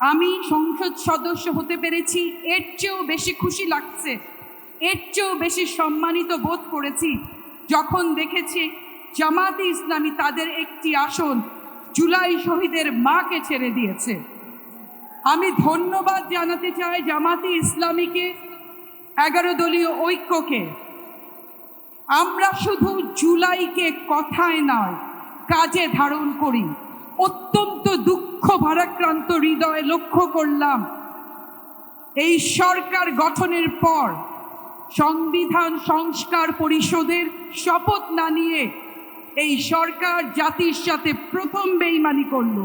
আমি সংসদ সদস্য হতে পেরেছি, এর চেয়েও বেশি খুশি লাগছে, এর চেয়েও বেশি সম্মানিত বোধ করেছি যখন দেখেছি জামাতে ইসলামী তাদের একটি আসন জুলাই শহীদের মাকে ছেড়ে দিয়েছে। আমি ধন্যবাদ জানাতে চাই জামাতে ইসলামীকে, 11 দলীয় ঐক্যকে। আমরা শুধু জুলাইকে কথায় নয়, কাজে ধারণ করি। অত্যন্ত দুঃখ ভারাক্রান্ত হৃদয়ে লক্ষ্য করলাম এই সরকার গঠনের পর সংবিধান সংস্কার পরিষদের শপথ না নিয়ে এই সরকার জাতির সাথে প্রথম বেইমানি করল।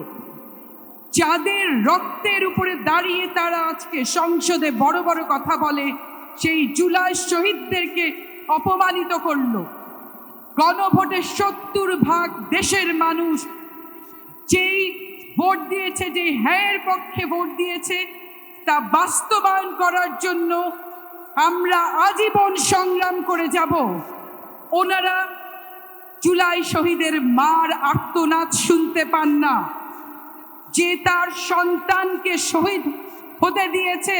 যাদের রক্তের উপরে দাঁড়িয়ে তারা আজকে সংসদে বড় বড় কথা বলে, সেই জুলাই শহীদদেরকে অপমানিত করল। গণভোটে 70% দেশের মানুষ যেই ভোট দিয়েছে, যে হ্যাঁর পক্ষে ভোট দিয়েছে, তা বাস্তবায়ন করার জন্য আমরা আজীবন সংগ্রাম করে যাব। ওনারা জুলাই শহীদের মার আর্তনাদ শুনতে পান না। যে তার সন্তানকে শহীদ হতে দিয়েছে,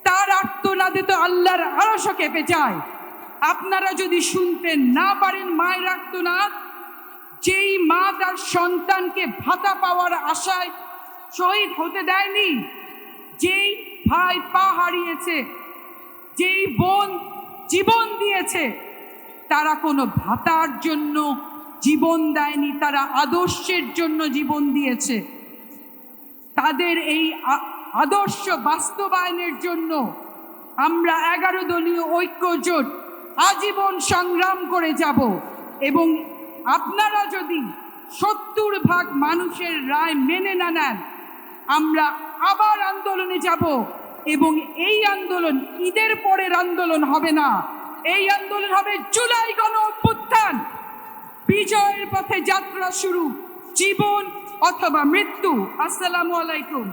তার আর্তনাদে তো আল্লাহর আরশও কেঁপে যায়। আপনারা যদি শুনতে না পারেন মায়ের আর্তনাদ, যেই মা তার সন্তানকে ভাতা পাওয়ার আশায় শহীদ হতে দেয়নি, যেই ভাই পা হারিয়েছে, যেই বোন জীবন দিয়েছে, তারা কোনো ভাতার জন্য জীবন দেয়নি, তারা আদর্শের জন্য জীবন দিয়েছে। তাদের এই আদর্শ বাস্তবায়নের জন্য আমরা 11 দলীয় ঐক্য জোট আজীবন সংগ্রাম করে যাব। এবং আপনারা যদি 70% মানুষের রায় মেনে না নেন, আমরা আবার আন্দোলনে যাব। এবং এই আন্দোলন ঈদের পরের আন্দোলন হবে না, এই আন্দোলন হবে জুলাই গণ অভ্যুত্থান। বিজয়ের পথে যাত্রা শুরু, জীবন অথবা মৃত্যু। আসসালামু আলাইকুম।